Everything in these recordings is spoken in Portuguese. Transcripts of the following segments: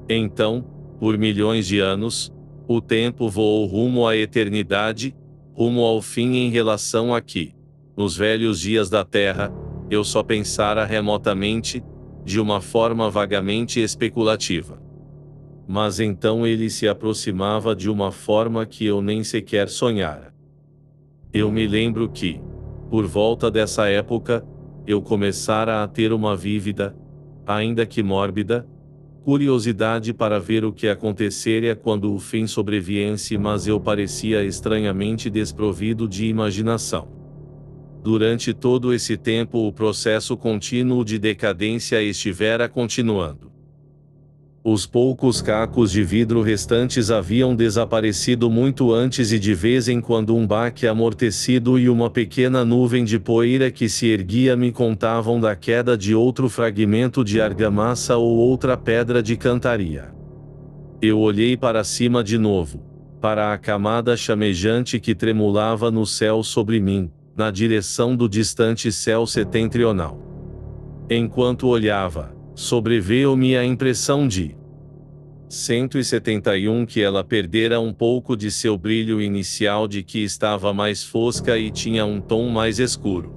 Então, por milhões de anos, o tempo voou rumo à eternidade, rumo ao fim em relação a que, nos velhos dias da Terra, eu só pensara remotamente, de uma forma vagamente especulativa. Mas então ele se aproximava de uma forma que eu nem sequer sonhara. Eu me lembro que, por volta dessa época, eu começara a ter uma vívida, ainda que mórbida, curiosidade para ver o que aconteceria quando o fim sobreviesse, mas eu parecia estranhamente desprovido de imaginação. Durante todo esse tempo o processo contínuo de decadência estivera continuando. Os poucos cacos de vidro restantes haviam desaparecido muito antes e de vez em quando um baque amortecido e uma pequena nuvem de poeira que se erguia me contavam da queda de outro fragmento de argamassa ou outra pedra de cantaria. Eu olhei para cima de novo, para a camada chamejante que tremulava no céu sobre mim, na direção do distante céu setentrional. Enquanto olhava, sobreveio-me a impressão de 171 que ela perdera um pouco de seu brilho inicial, de que estava mais fosca e tinha um tom mais escuro.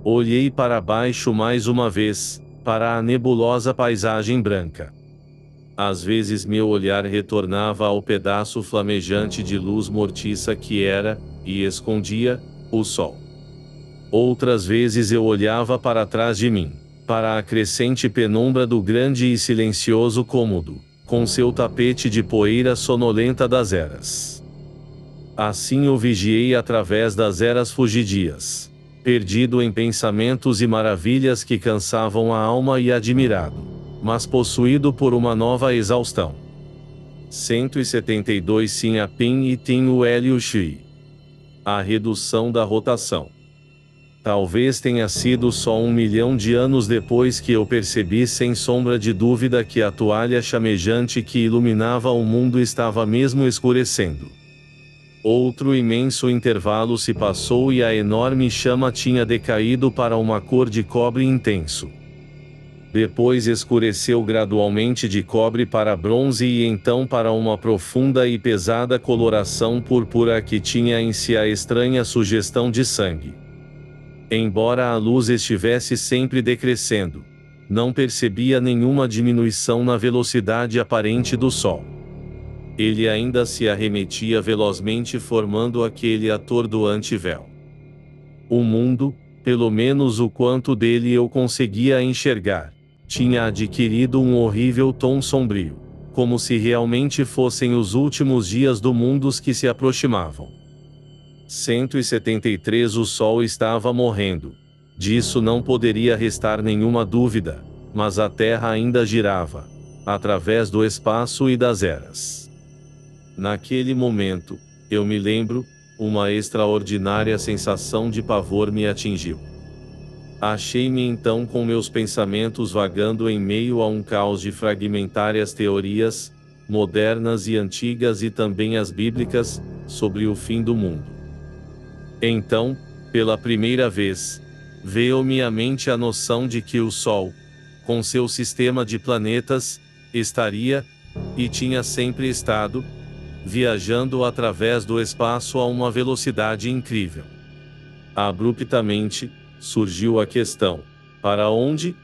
Olhei para baixo mais uma vez, para a nebulosa paisagem branca. Às vezes meu olhar retornava ao pedaço flamejante de luz mortiça que era, e escondia, o sol. Outras vezes eu olhava para trás de mim, para a crescente penumbra do grande e silencioso cômodo, com seu tapete de poeira sonolenta das eras. Assim eu vigiei através das eras fugidias, perdido em pensamentos e maravilhas que cansavam a alma e admirado, mas possuído por uma nova exaustão. 172 Sim a Pin e Tim o Hélio Shui. A redução da rotação. Talvez tenha sido só 1 milhão de anos depois que eu percebi sem sombra de dúvida que a toalha chamejante que iluminava o mundo estava mesmo escurecendo. Outro imenso intervalo se passou e a enorme chama tinha decaído para uma cor de cobre intenso. Depois escureceu gradualmente de cobre para bronze e então para uma profunda e pesada coloração púrpura que tinha em si a estranha sugestão de sangue. Embora a luz estivesse sempre decrescendo, não percebia nenhuma diminuição na velocidade aparente do Sol. Ele ainda se arremetia velozmente, formando aquele atordoante véu. O mundo, pelo menos o quanto dele eu conseguia enxergar, tinha adquirido um horrível tom sombrio, como se realmente fossem os últimos dias do mundo que se aproximavam. 173 O Sol estava morrendo. Disso não poderia restar nenhuma dúvida, mas a Terra ainda girava, através do espaço e das eras. Naquele momento, eu me lembro, uma extraordinária sensação de pavor me atingiu. Achei-me então com meus pensamentos vagando em meio a um caos de fragmentárias teorias, modernas e antigas e também as bíblicas, sobre o fim do mundo. Então, pela primeira vez, veio-me à mente a noção de que o Sol, com seu sistema de planetas, estaria, e tinha sempre estado, viajando através do espaço a uma velocidade incrível. Abruptamente, surgiu a questão: para onde?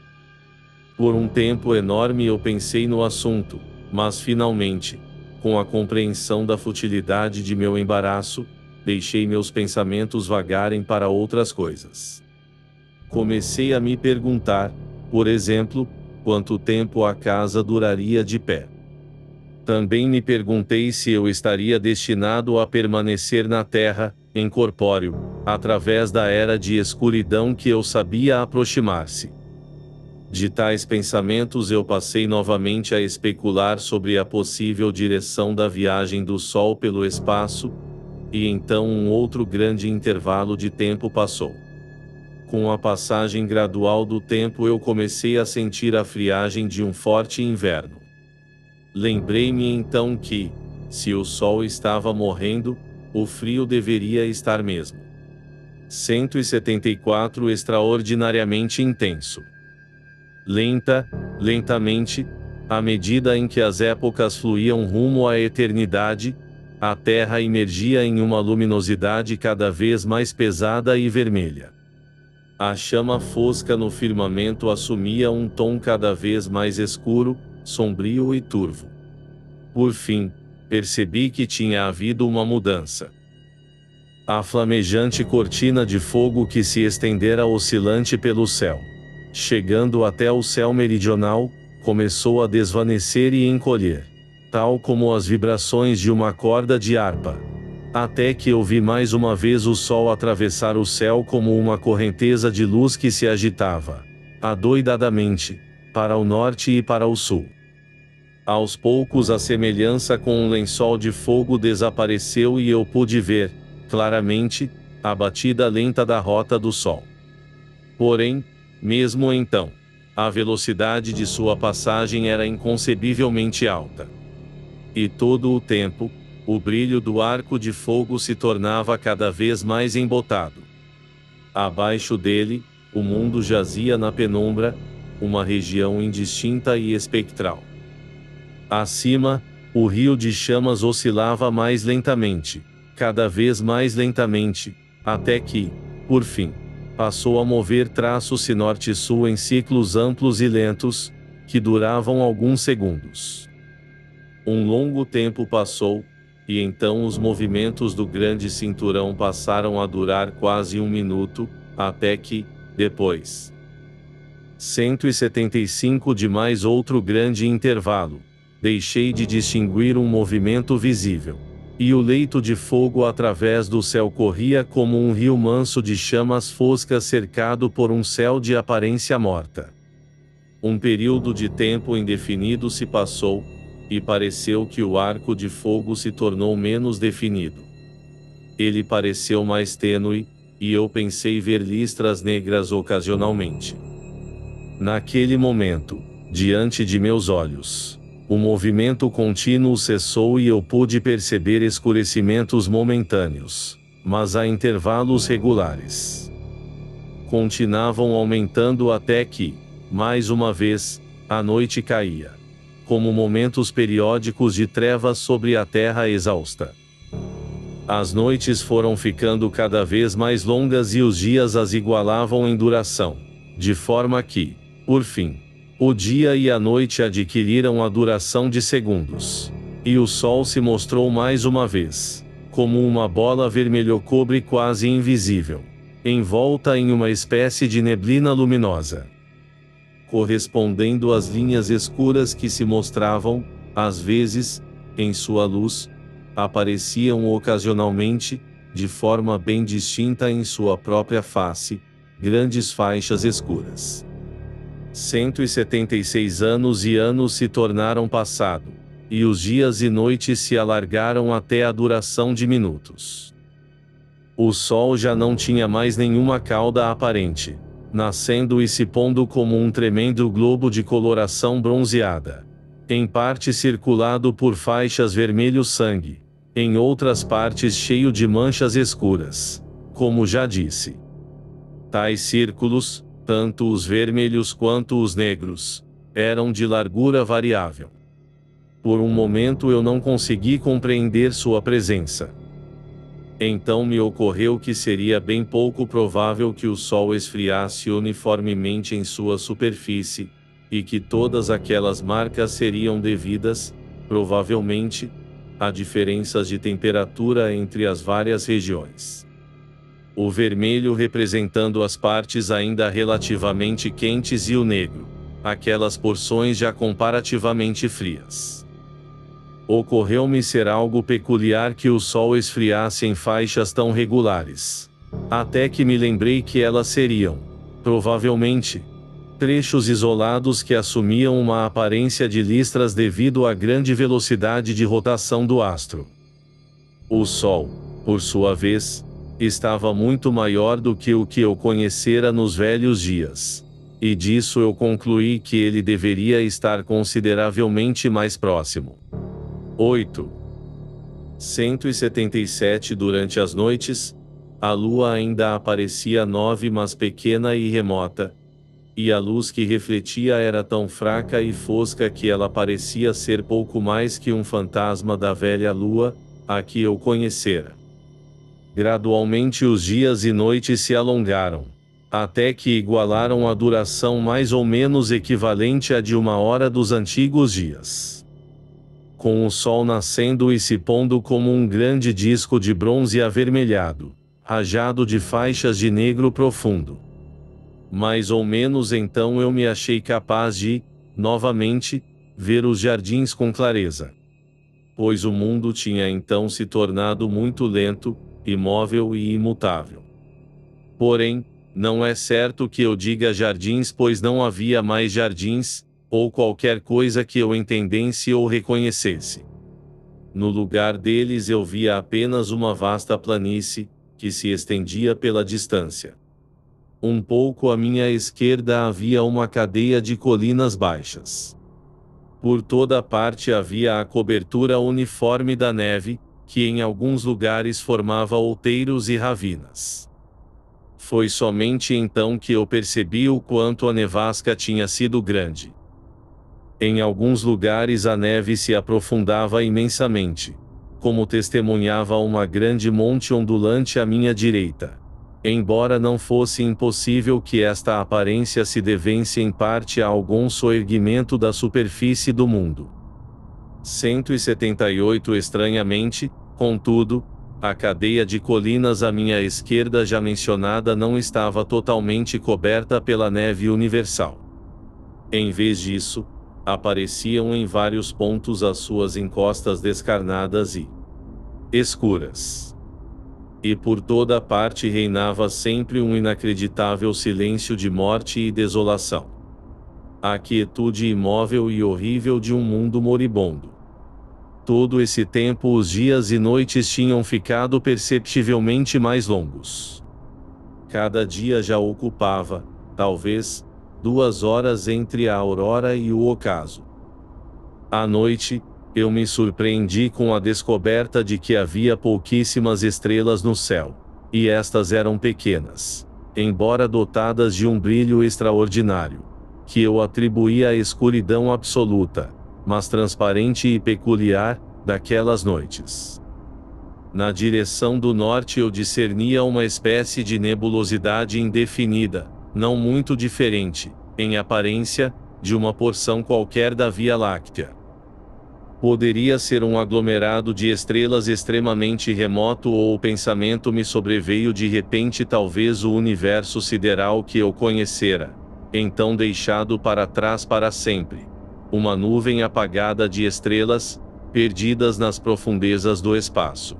Por um tempo enorme eu pensei no assunto, mas finalmente, com a compreensão da futilidade de meu embaraço, deixei meus pensamentos vagarem para outras coisas. Comecei a me perguntar, por exemplo, quanto tempo a casa duraria de pé. Também me perguntei se eu estaria destinado a permanecer na Terra, incorpóreo, através da era de escuridão que eu sabia aproximar-se. De tais pensamentos eu passei novamente a especular sobre a possível direção da viagem do Sol pelo espaço, e então um outro grande intervalo de tempo passou. Com a passagem gradual do tempo eu comecei a sentir a friagem de um forte inverno. Lembrei-me então que, se o Sol estava morrendo, o frio deveria estar mesmo. 174 Extraordinariamente intenso. Lentamente, À medida em que as épocas fluíam rumo à eternidade, a Terra emergia em uma luminosidade cada vez mais pesada e vermelha. A chama fosca no firmamento assumia um tom cada vez mais escuro, sombrio e turvo. Por fim, percebi que tinha havido uma mudança. A flamejante cortina de fogo que se estendera oscilante pelo céu, chegando até o céu meridional, começou a desvanecer e encolher, tal como as vibrações de uma corda de harpa. Até que eu vi mais uma vez o sol atravessar o céu como uma correnteza de luz que se agitava, adoidadamente, para o norte e para o sul. Aos poucos a semelhança com um lençol de fogo desapareceu e eu pude ver, claramente, a batida lenta da rota do sol. Porém, mesmo então, a velocidade de sua passagem era inconcebivelmente alta. E todo o tempo, o brilho do arco de fogo se tornava cada vez mais embotado. Abaixo dele, o mundo jazia na penumbra, uma região indistinta e espectral. Acima, o rio de chamas oscilava mais lentamente, cada vez mais lentamente, até que, por fim, passou a mover traços norte-sul em ciclos amplos e lentos, que duravam alguns segundos. Um longo tempo passou, e então os movimentos do grande cinturão passaram a durar quase um minuto, até que, depois 175 de mais outro grande intervalo, deixei de distinguir um movimento visível. E o leito de fogo através do céu corria como um rio manso de chamas foscas cercado por um céu de aparência morta. Um período de tempo indefinido se passou, e pareceu que o arco de fogo se tornou menos definido. Ele pareceu mais tênue, e eu pensei ver listras negras ocasionalmente. Naquele momento, diante de meus olhos, o movimento contínuo cessou e eu pude perceber escurecimentos momentâneos, mas a intervalos regulares. Continuavam aumentando até que, mais uma vez, a noite caía, como momentos periódicos de trevas sobre a terra exausta. As noites foram ficando cada vez mais longas e os dias as igualavam em duração, de forma que, por fim, o dia e a noite adquiriram a duração de segundos. E o sol se mostrou mais uma vez, como uma bola vermelho-cobre quase invisível, envolta em uma espécie de neblina luminosa. Correspondendo às linhas escuras que se mostravam, às vezes, em sua luz, apareciam ocasionalmente, de forma bem distinta em sua própria face, grandes faixas escuras. 176 anos e anos se tornaram passado, e os dias e noites se alargaram até a duração de minutos. O sol já não tinha mais nenhuma cauda aparente, nascendo e se pondo como um tremendo globo de coloração bronzeada, em parte circulado por faixas vermelho-sangue, em outras partes cheio de manchas escuras, como já disse. Tais círculos, tanto os vermelhos quanto os negros, eram de largura variável. Por um momento eu não consegui compreender sua presença. Então me ocorreu que seria bem pouco provável que o Sol esfriasse uniformemente em sua superfície, e que todas aquelas marcas seriam devidas, provavelmente, a diferenças de temperatura entre as várias regiões. O vermelho representando as partes ainda relativamente quentes e o negro, aquelas porções já comparativamente frias. Ocorreu-me ser algo peculiar que o Sol esfriasse em faixas tão regulares. Até que me lembrei que elas seriam, provavelmente, trechos isolados que assumiam uma aparência de listras devido à grande velocidade de rotação do astro. O Sol, por sua vez, estava muito maior do que o que eu conhecera nos velhos dias. E disso eu concluí que ele deveria estar consideravelmente mais próximo. 8. 177 Durante as noites, a lua ainda aparecia nova mas pequena e remota, e a luz que refletia era tão fraca e fosca que ela parecia ser pouco mais que um fantasma da velha lua, a que eu conhecera. Gradualmente os dias e noites se alongaram, até que igualaram a duração mais ou menos equivalente à de 1 hora dos antigos dias. Com o sol nascendo e se pondo como um grande disco de bronze avermelhado, rajado de faixas de negro profundo. Mais ou menos então eu me achei capaz de, novamente, ver os jardins com clareza. Pois o mundo tinha então se tornado muito lento, imóvel e imutável. Porém, não é certo que eu diga jardins, pois não havia mais jardins, ou qualquer coisa que eu entendesse ou reconhecesse. No lugar deles eu via apenas uma vasta planície, que se estendia pela distância. Um pouco à minha esquerda havia uma cadeia de colinas baixas. Por toda parte havia a cobertura uniforme da neve, que em alguns lugares formava outeiros e ravinas. Foi somente então que eu percebi o quanto a nevasca tinha sido grande. Em alguns lugares a neve se aprofundava imensamente, como testemunhava uma grande monte ondulante à minha direita. Embora não fosse impossível que esta aparência se devesse em parte a algum soerguimento da superfície do mundo. 178 Estranhamente, contudo, a cadeia de colinas à minha esquerda já mencionada não estava totalmente coberta pela neve universal. Em vez disso, apareciam em vários pontos as suas encostas descarnadas e escuras. E por toda parte reinava sempre um inacreditável silêncio de morte e desolação. A quietude imóvel e horrível de um mundo moribundo. Todo esse tempo os dias e noites tinham ficado perceptivelmente mais longos. Cada dia já ocupava, talvez, 2 horas entre a aurora e o ocaso. À noite, eu me surpreendi com a descoberta de que havia pouquíssimas estrelas no céu, e estas eram pequenas, embora dotadas de um brilho extraordinário, que eu atribuía à escuridão absoluta, mas transparente e peculiar, daquelas noites. Na direção do norte eu discernia uma espécie de nebulosidade indefinida, não muito diferente, em aparência, de uma porção qualquer da Via Láctea. Poderia ser um aglomerado de estrelas extremamente remoto, ou o pensamento me sobreveio de repente, talvez o universo sideral que eu conhecera, então deixado para trás para sempre. Uma nuvem apagada de estrelas, perdidas nas profundezas do espaço.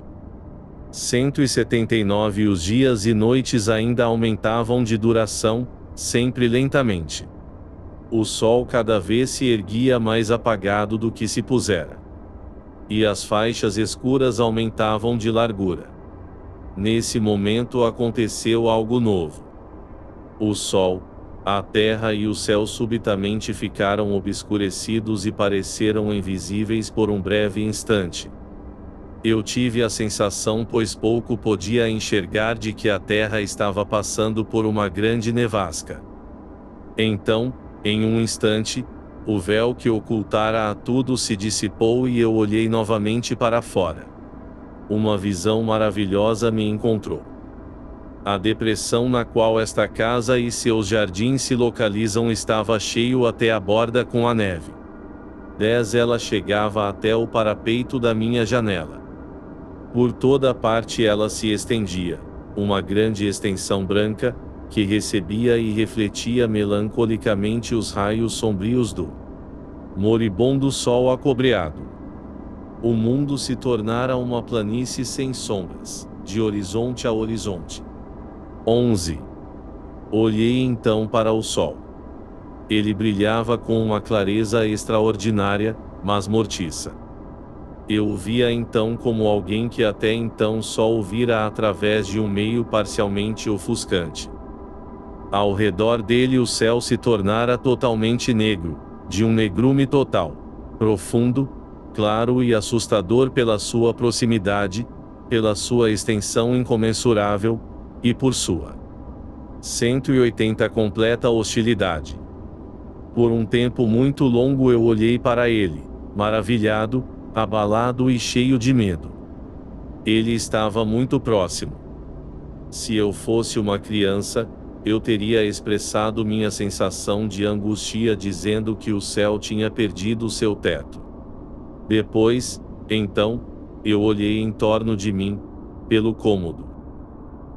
179 Os dias e noites ainda aumentavam de duração, sempre lentamente. O sol cada vez se erguia mais apagado do que se pusera. E as faixas escuras aumentavam de largura. Nesse momento aconteceu algo novo. O sol, a terra e o céu subitamente ficaram obscurecidos e pareceram invisíveis por um breve instante. Eu tive a sensação, pois pouco podia enxergar, de que a terra estava passando por uma grande nevasca. Então, em um instante, o véu que ocultara a tudo se dissipou e eu olhei novamente para fora. Uma visão maravilhosa me encontrou. A depressão na qual esta casa e seus jardins se localizam estava cheio até a borda com a neve. 10 Ela chegava até o parapeito da minha janela. Por toda parte ela se estendia, uma grande extensão branca, que recebia e refletia melancolicamente os raios sombrios do moribundo sol acobreado. O mundo se tornara uma planície sem sombras, de horizonte a horizonte. 11. Olhei então para o sol. Ele brilhava com uma clareza extraordinária, mas mortiça. Eu o via então como alguém que até então só o vira através de um meio parcialmente ofuscante. Ao redor dele o céu se tornara totalmente negro, de um negrume total, profundo, claro e assustador pela sua proximidade, pela sua extensão incomensurável, e por sua 180 Completa hostilidade. Por um tempo muito longo eu olhei para ele, maravilhado, abalado e cheio de medo. Ele estava muito próximo. Se eu fosse uma criança, eu teria expressado minha sensação de angústia dizendo que o céu tinha perdido seu teto. Depois, então, eu olhei em torno de mim, pelo cômodo.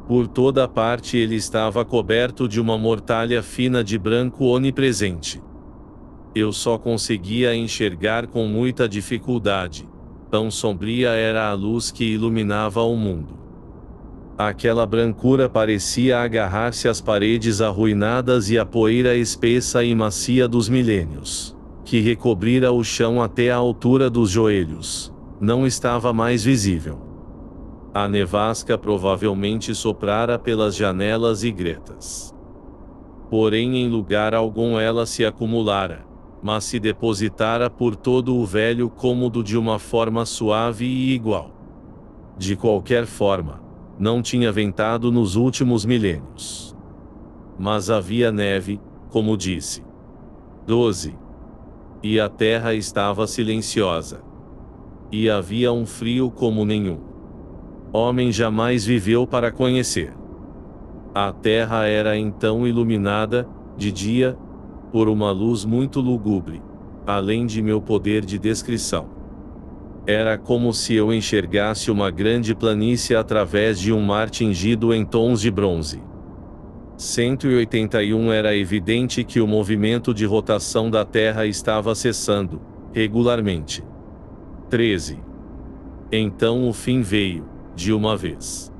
Por toda parte ele estava coberto de uma mortalha fina de branco onipresente. Eu só conseguia enxergar com muita dificuldade. Tão sombria era a luz que iluminava o mundo. Aquela brancura parecia agarrar-se às paredes arruinadas e à poeira espessa e macia dos milênios, que recobrira o chão até a altura dos joelhos. Não estava mais visível. A nevasca provavelmente soprara pelas janelas e gretas. Porém, em lugar algum ela se acumulara, mas se depositara por todo o velho cômodo de uma forma suave e igual. De qualquer forma, não tinha ventado nos últimos milênios. Mas havia neve, como disse. 12. E a terra estava silenciosa. E havia um frio como nenhum homem jamais viveu para conhecer. A terra era então iluminada, de dia, por uma luz muito lúgubre, além de meu poder de descrição. Era como se eu enxergasse uma grande planície através de um mar tingido em tons de bronze. 181 Era evidente que o movimento de rotação da Terra estava cessando, regularmente. 13. Então o fim veio, de uma vez.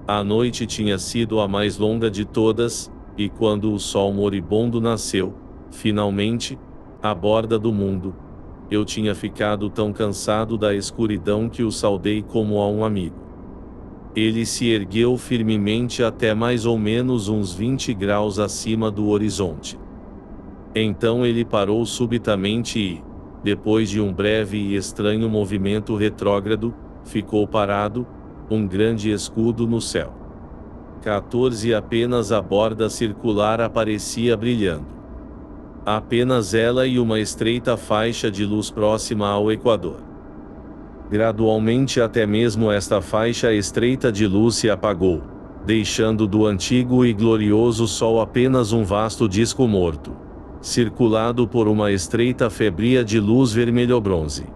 A noite tinha sido a mais longa de todas, e quando o sol moribundo nasceu, finalmente, à borda do mundo, eu tinha ficado tão cansado da escuridão que o saudei como a um amigo. Ele se ergueu firmemente até mais ou menos uns 20 graus acima do horizonte. Então ele parou subitamente e, depois de um breve e estranho movimento retrógrado, ficou parado, um grande escudo no céu. 14 Apenas a borda circular aparecia brilhando. Apenas ela e uma estreita faixa de luz próxima ao Equador. Gradualmente até mesmo esta faixa estreita de luz se apagou, deixando do antigo e glorioso Sol apenas um vasto disco morto, circulado por uma estreita febria de luz vermelho-bronze.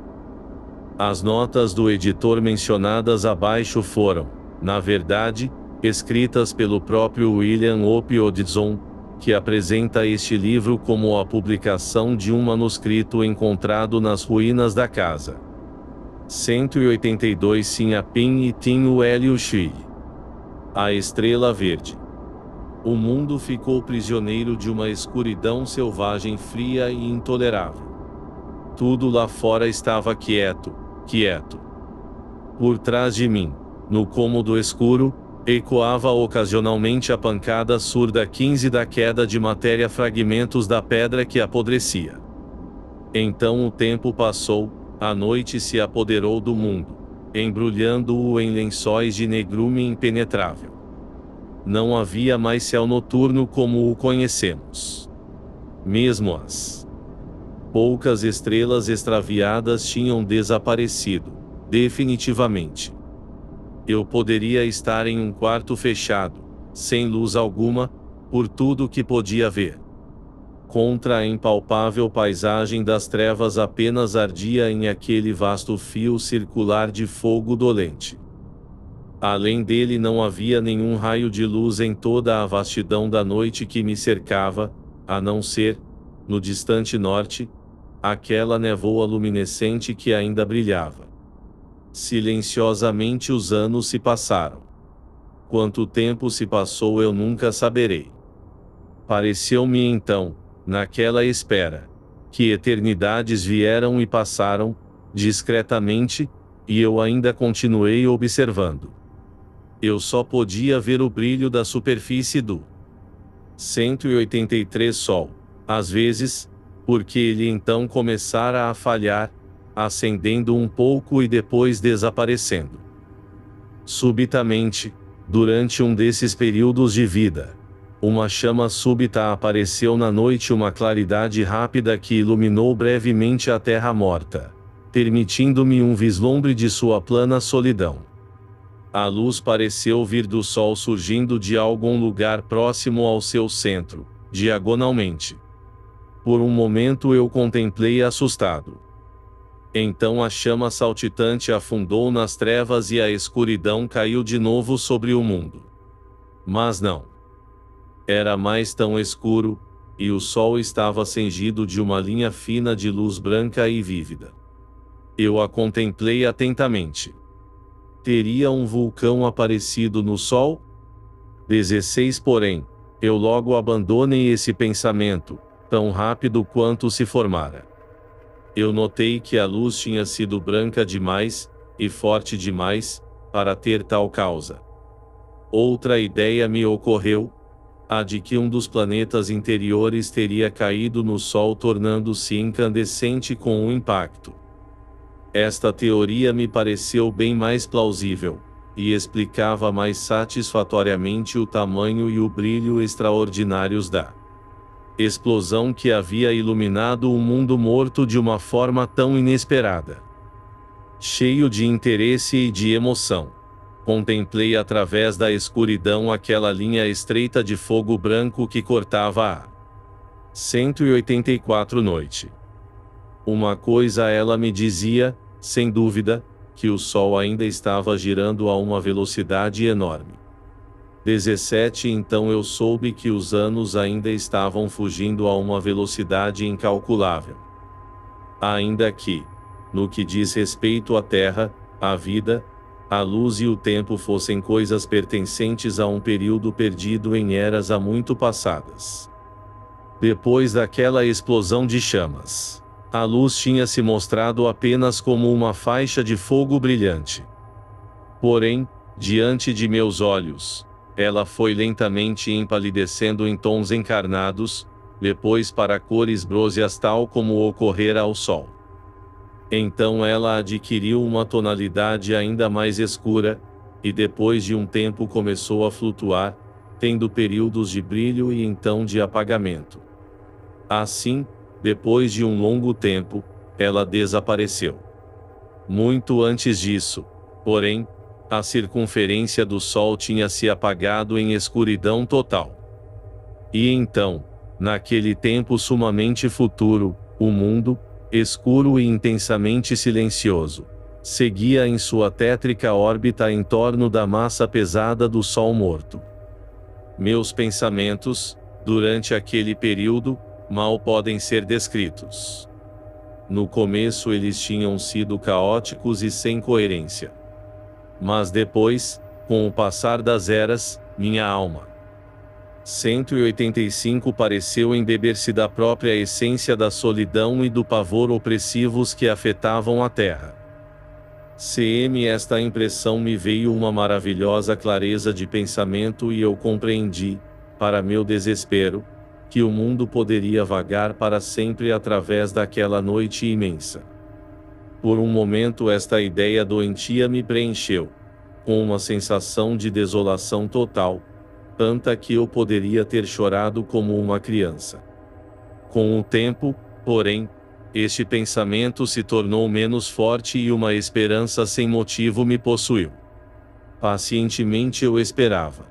As notas do editor mencionadas abaixo foram, na verdade, escritas pelo próprio William Hope Odidson, que apresenta este livro como a publicação de um manuscrito encontrado nas ruínas da casa. 182 Sinhapim e Tinho Hélio Xi. A Estrela Verde. O mundo ficou prisioneiro de uma escuridão selvagem fria e intolerável. Tudo lá fora estava quieto, quieto. Por trás de mim, no cômodo escuro, ecoava ocasionalmente a pancada surda 15 da queda de matéria, fragmentos da pedra que apodrecia. Então o tempo passou, a noite se apoderou do mundo, embrulhando-o em lençóis de negrume impenetrável. Não havia mais céu noturno como o conhecemos. Mesmo as poucas estrelas extraviadas tinham desaparecido, definitivamente. Eu poderia estar em um quarto fechado, sem luz alguma, por tudo que podia ver. Contra a impalpável paisagem das trevas apenas ardia em aquele vasto fio circular de fogo dolente. Além dele não havia nenhum raio de luz em toda a vastidão da noite que me cercava, a não ser, no distante norte, aquela névoa luminescente que ainda brilhava. Silenciosamente os anos se passaram. Quanto tempo se passou eu nunca saberei. Pareceu-me então, naquela espera, que eternidades vieram e passaram, discretamente, e eu ainda continuei observando. Eu só podia ver o brilho da superfície do 183 Sol, às vezes, porque ele então começara a falhar, acendendo um pouco e depois desaparecendo. Subitamente, durante um desses períodos de vida, Uma chama súbita apareceu na noite, uma claridade rápida que iluminou brevemente a terra morta, permitindo-me um vislumbre de sua plana solidão. A luz pareceu vir do sol surgindo de algum lugar próximo ao seu centro, diagonalmente. Por um momento eu contemplei assustado. Então a chama saltitante afundou nas trevas e a escuridão caiu de novo sobre o mundo. Mas não. Era mais tão escuro, e o sol estava cingido de uma linha fina de luz branca e vívida. Eu a contemplei atentamente. Teria um vulcão aparecido no sol? 16 Porém, eu logo abandonei esse pensamento, tão rápido quanto se formara. Eu notei que a luz tinha sido branca demais, e forte demais, para ter tal causa. Outra ideia me ocorreu, a de que um dos planetas interiores teria caído no Sol, tornando-se incandescente com o impacto. Esta teoria me pareceu bem mais plausível, e explicava mais satisfatoriamente o tamanho e o brilho extraordinários da explosão que havia iluminado o mundo morto de uma forma tão inesperada. Cheio de interesse e de emoção, contemplei através da escuridão aquela linha estreita de fogo branco que cortava a 184 noite. Uma coisa ela me dizia, sem dúvida, que o Sol ainda estava girando a uma velocidade enorme. 17 Então eu soube que os anos ainda estavam fugindo a uma velocidade incalculável. Ainda que, no que diz respeito à Terra, à vida, a luz e o tempo fossem coisas pertencentes a um período perdido em eras há muito passadas. Depois daquela explosão de chamas, a luz tinha se mostrado apenas como uma faixa de fogo brilhante. Porém, diante de meus olhos, ela foi lentamente empalidecendo em tons encarnados, depois para cores bróseas, tal como ocorrera ao sol. Então ela adquiriu uma tonalidade ainda mais escura, e depois de um tempo começou a flutuar, tendo períodos de brilho e então de apagamento. Assim, depois de um longo tempo, ela desapareceu. Muito antes disso, porém, a circunferência do Sol tinha se apagado em escuridão total. E então, naquele tempo sumamente futuro, o mundo, escuro e intensamente silencioso, seguia em sua tétrica órbita em torno da massa pesada do Sol morto. Meus pensamentos, durante aquele período, mal podem ser descritos. No começo eles tinham sido caóticos e sem coerência. Mas depois, com o passar das eras, minha alma 185 pareceu embeber-se da própria essência da solidão e do pavor opressivos que afetavam a terra. Esta impressão me veio uma maravilhosa clareza de pensamento e eu compreendi, para meu desespero, que o mundo poderia vagar para sempre através daquela noite imensa. Por um momento esta ideia doentia me preencheu, com uma sensação de desolação total, tanta que eu poderia ter chorado como uma criança. Com o tempo, porém, este pensamento se tornou menos forte e uma esperança sem motivo me possuiu. Pacientemente eu esperava.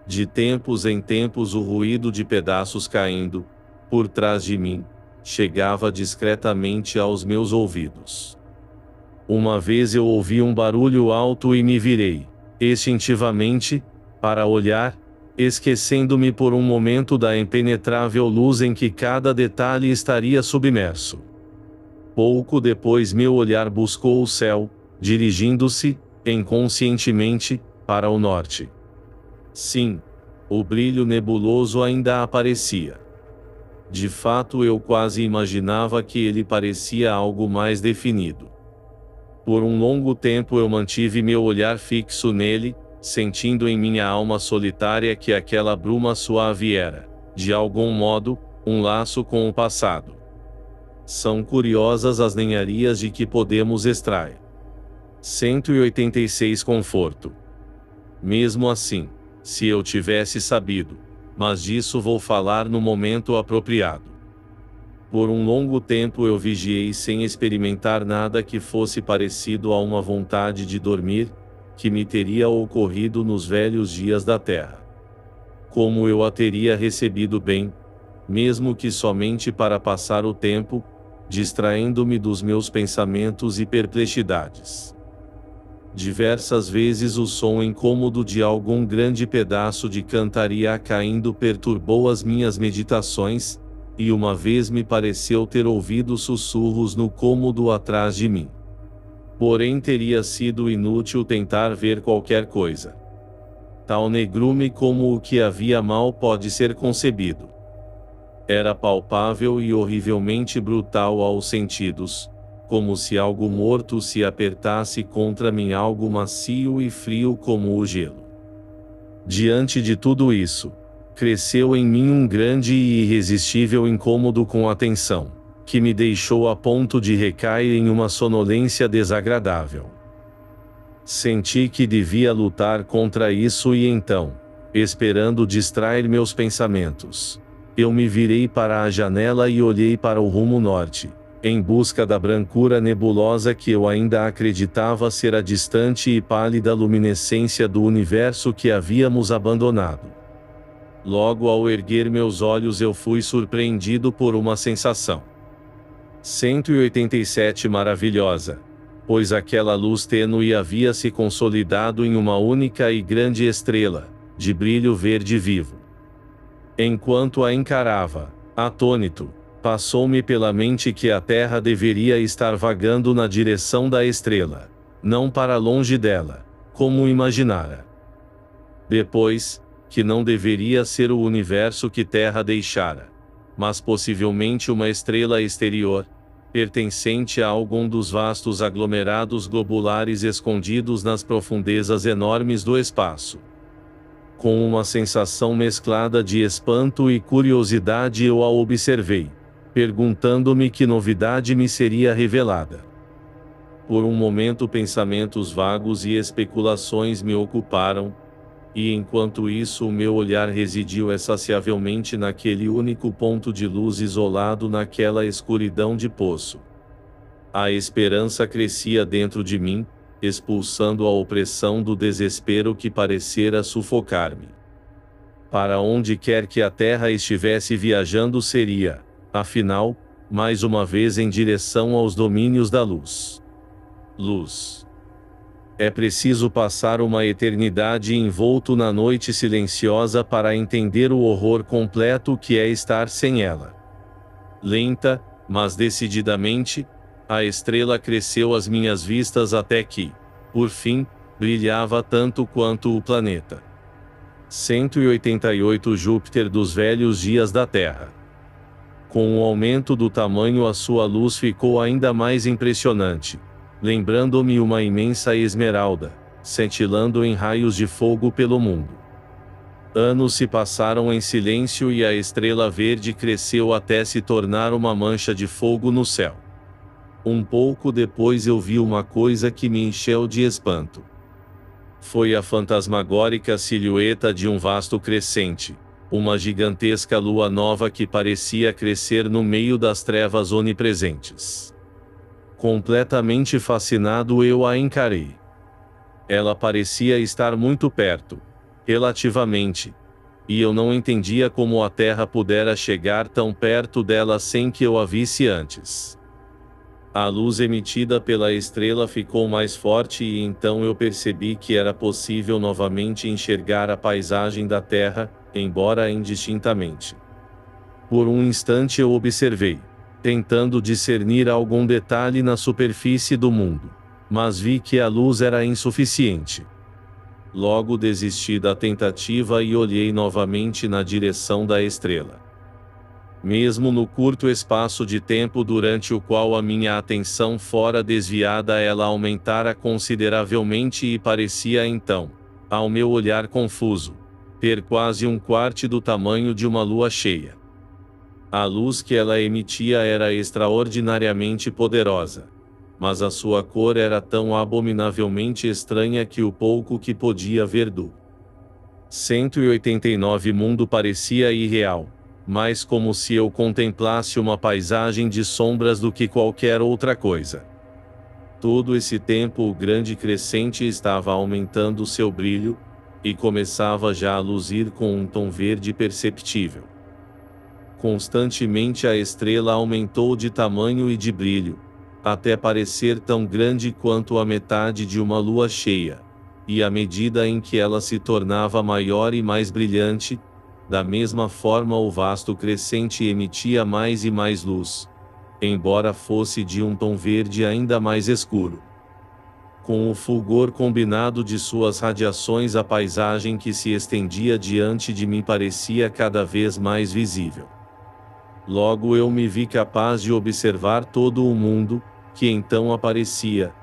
De tempos em tempos o ruído de pedaços caindo, por trás de mim, chegava discretamente aos meus ouvidos. Uma vez eu ouvi um barulho alto e me virei, instintivamente, para olhar, esquecendo-me por um momento da impenetrável luz em que cada detalhe estaria submerso. Pouco depois meu olhar buscou o céu, dirigindo-se, inconscientemente, para o norte. Sim, o brilho nebuloso ainda aparecia. De fato eu quase imaginava que ele parecia algo mais definido. Por um longo tempo eu mantive meu olhar fixo nele, sentindo em minha alma solitária que aquela bruma suave era, de algum modo, um laço com o passado. São curiosas as ninharias de que podemos extrair. 186 Conforto. Mesmo assim, se eu tivesse sabido, mas disso vou falar no momento apropriado. Por um longo tempo eu vigiei sem experimentar nada que fosse parecido a uma vontade de dormir, que me teria ocorrido nos velhos dias da terra. Como eu a teria recebido bem, mesmo que somente para passar o tempo, distraindo-me dos meus pensamentos e perplexidades. Diversas vezes o som incômodo de algum grande pedaço de cantaria caindo perturbou as minhas meditações, e uma vez me pareceu ter ouvido sussurros no cômodo atrás de mim. Porém teria sido inútil tentar ver qualquer coisa. Tal negrume como o que havia mal pode ser concebido. Era palpável e horrivelmente brutal aos sentidos, como se algo morto se apertasse contra mim, algo macio e frio como o gelo. Diante de tudo isso, cresceu em mim um grande e irresistível incômodo com a tensão, que me deixou a ponto de recair em uma sonolência desagradável. Senti que devia lutar contra isso e então, esperando distrair meus pensamentos, eu me virei para a janela e olhei para o rumo norte, em busca da brancura nebulosa que eu ainda acreditava ser a distante e pálida luminescência do universo que havíamos abandonado. Logo ao erguer meus olhos eu fui surpreendido por uma sensação 187 maravilhosa, pois aquela luz tênue havia se consolidado em uma única e grande estrela, de brilho verde vivo. Enquanto a encarava, atônito, passou-me pela mente que a Terra deveria estar vagando na direção da estrela, não para longe dela, como imaginara. Depois, que não deveria ser o universo que Terra deixara, mas possivelmente uma estrela exterior, pertencente a algum dos vastos aglomerados globulares escondidos nas profundezas enormes do espaço. Com uma sensação mesclada de espanto e curiosidade eu a observei, perguntando-me que novidade me seria revelada. Por um momento pensamentos vagos e especulações me ocuparam, e enquanto isso o meu olhar residiu insaciavelmente naquele único ponto de luz isolado naquela escuridão de poço. A esperança crescia dentro de mim, expulsando a opressão do desespero que parecera sufocar-me. Para onde quer que a Terra estivesse viajando seria, afinal, mais uma vez em direção aos domínios da luz. Luz. É preciso passar uma eternidade envolto na noite silenciosa para entender o horror completo que é estar sem ela. Lenta, mas decididamente, a estrela cresceu às minhas vistas até que, por fim, brilhava tanto quanto o planeta 188 Júpiter dos velhos dias da Terra. Com o aumento do tamanho, a sua luz ficou ainda mais impressionante, lembrando-me uma imensa esmeralda, cintilando em raios de fogo pelo mundo. Anos se passaram em silêncio e a estrela verde cresceu até se tornar uma mancha de fogo no céu. Um pouco depois eu vi uma coisa que me encheu de espanto. Foi a fantasmagórica silhueta de um vasto crescente, uma gigantesca lua nova que parecia crescer no meio das trevas onipresentes. Completamente fascinado eu a encarei. Ela parecia estar muito perto, relativamente, e eu não entendia como a Terra pudera chegar tão perto dela sem que eu a visse antes. A luz emitida pela estrela ficou mais forte e então eu percebi que era possível novamente enxergar a paisagem da Terra, embora indistintamente. Por um instante eu observei, tentando discernir algum detalhe na superfície do mundo, mas vi que a luz era insuficiente. Logo desisti da tentativa e olhei novamente na direção da estrela. Mesmo no curto espaço de tempo durante o qual a minha atenção fora desviada, ela aumentara consideravelmente e parecia então, ao meu olhar confuso, ter quase um quarto do tamanho de uma lua cheia. A luz que ela emitia era extraordinariamente poderosa, mas a sua cor era tão abominavelmente estranha que o pouco que podia ver do 189 Mundo parecia irreal, mais como se eu contemplasse uma paisagem de sombras do que qualquer outra coisa. Todo esse tempo o grande crescente estava aumentando seu brilho, e começava já a luzir com um tom verde perceptível. Constantemente a estrela aumentou de tamanho e de brilho, até parecer tão grande quanto a metade de uma lua cheia, e à medida em que ela se tornava maior e mais brilhante, da mesma forma o vasto crescente emitia mais e mais luz, embora fosse de um tom verde ainda mais escuro. Com o fulgor combinado de suas radiações, a paisagem que se estendia diante de mim parecia cada vez mais visível. Logo eu me vi capaz de observar todo o mundo, que então aparecia,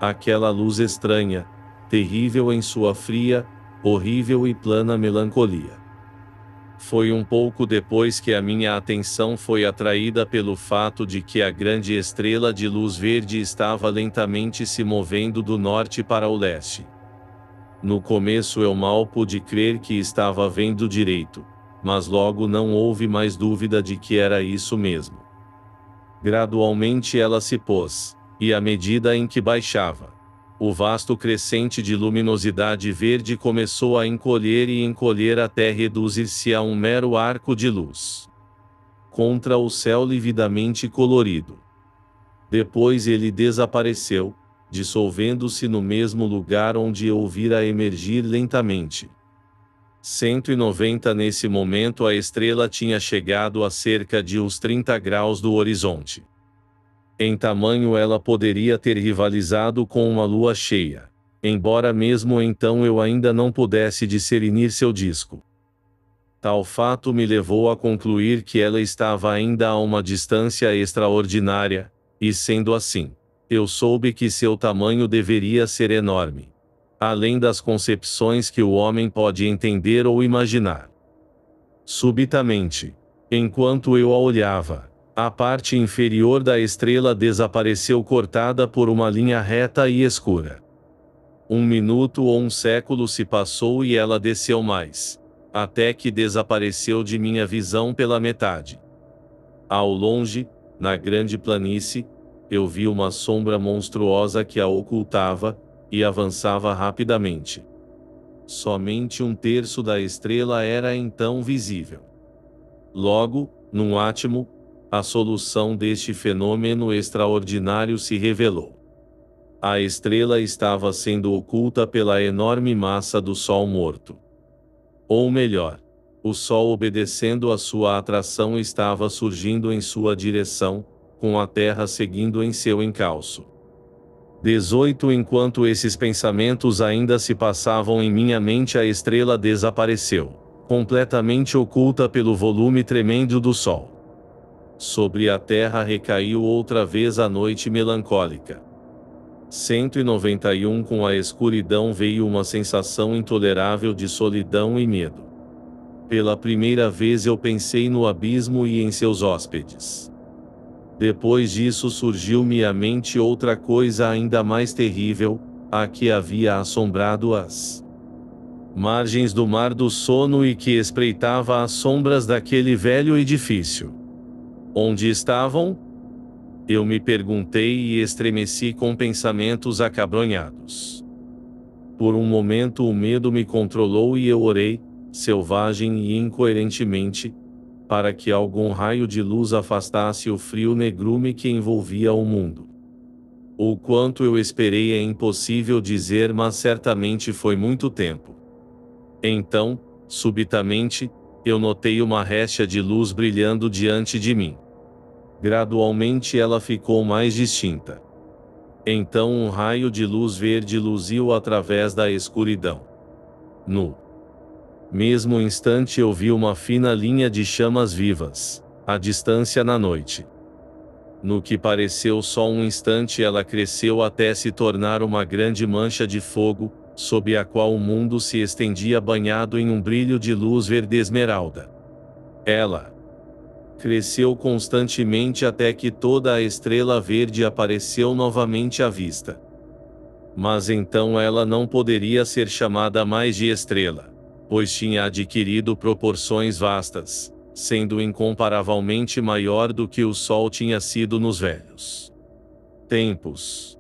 aquela luz estranha, terrível em sua fria, horrível e plana melancolia. Foi um pouco depois que a minha atenção foi atraída pelo fato de que a grande estrela de luz verde estava lentamente se movendo do norte para o leste. No começo eu mal pude crer que estava vendo direito, mas logo não houve mais dúvida de que era isso mesmo. Gradualmente ela se pôs, e à medida em que baixava, o vasto crescente de luminosidade verde começou a encolher e encolher até reduzir-se a um mero arco de luz contra o céu lividamente colorido. Depois ele desapareceu, dissolvendo-se no mesmo lugar onde eu o vira emergir lentamente. 190 Nesse momento a estrela tinha chegado a cerca de uns 30 graus do horizonte. Em tamanho ela poderia ter rivalizado com uma lua cheia, embora mesmo então eu ainda não pudesse discernir seu disco. Tal fato me levou a concluir que ela estava ainda a uma distância extraordinária, e sendo assim, eu soube que seu tamanho deveria ser enorme, além das concepções que o homem pode entender ou imaginar. Subitamente, enquanto eu a olhava, a parte inferior da estrela desapareceu cortada por uma linha reta e escura. 1 minuto ou 1 século se passou e ela desceu mais, até que desapareceu de minha visão pela metade. Ao longe, na grande planície, eu vi uma sombra monstruosa que a ocultava, e avançava rapidamente. Somente 1/3 da estrela era então visível. Logo, num átimo, a solução deste fenômeno extraordinário se revelou. A estrela estava sendo oculta pela enorme massa do Sol morto. Ou melhor, o Sol, obedecendo à sua atração, estava surgindo em sua direção, com a Terra seguindo em seu encalço. 18 Enquanto esses pensamentos ainda se passavam em minha mente, a estrela desapareceu, completamente oculta pelo volume tremendo do Sol. Sobre a terra recaiu outra vez a noite melancólica. 191 Com a escuridão veio uma sensação intolerável de solidão e medo. Pela primeira vez eu pensei no abismo e em seus hóspedes. Depois disso surgiu-me à mente outra coisa ainda mais terrível, a que havia assombrado as margens do mar do sono e que espreitava as sombras daquele velho edifício. Onde estavam? Eu me perguntei e estremeci com pensamentos acabronhados. Por um momento o medo me controlou e eu orei, selvagem e incoerentemente, para que algum raio de luz afastasse o frio negrume que envolvia o mundo. O quanto eu esperei é impossível dizer, mas certamente foi muito tempo. Então, subitamente, eu notei uma réstia de luz brilhando diante de mim. Gradualmente ela ficou mais distinta. Então um raio de luz verde luziu através da escuridão. No mesmo instante eu vi uma fina linha de chamas vivas, à distância na noite. No que pareceu só um instante ela cresceu até se tornar uma grande mancha de fogo, sob a qual o mundo se estendia banhado em um brilho de luz verde esmeralda. Ela cresceu constantemente até que toda a estrela verde apareceu novamente à vista. Mas então ela não poderia ser chamada mais de estrela, pois tinha adquirido proporções vastas, sendo incomparavelmente maior do que o Sol tinha sido nos velhos tempos.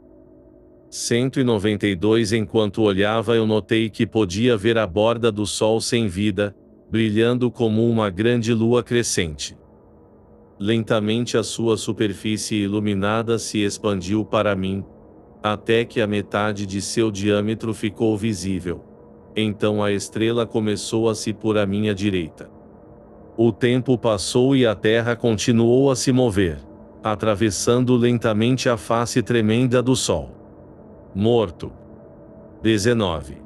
192 Enquanto olhava, eu notei que podia ver a borda do Sol sem vida, brilhando como uma grande lua crescente. Lentamente a sua superfície iluminada se expandiu para mim, até que a metade de seu diâmetro ficou visível. Então a estrela começou a se pôr à minha direita. O tempo passou e a Terra continuou a se mover, atravessando lentamente a face tremenda do Sol. Morto. 19.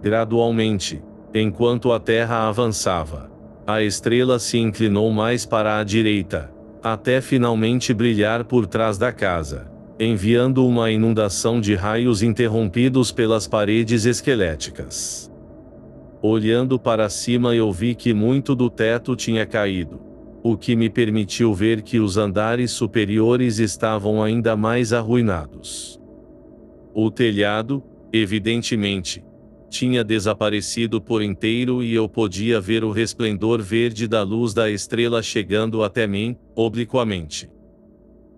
Gradualmente, enquanto a Terra avançava, a estrela se inclinou mais para a direita, até finalmente brilhar por trás da casa, enviando uma inundação de raios interrompidos pelas paredes esqueléticas. Olhando para cima, eu vi que muito do teto tinha caído, o que me permitiu ver que os andares superiores estavam ainda mais arruinados. O telhado, evidentemente, tinha desaparecido por inteiro e eu podia ver o resplendor verde da luz da estrela chegando até mim, obliquamente.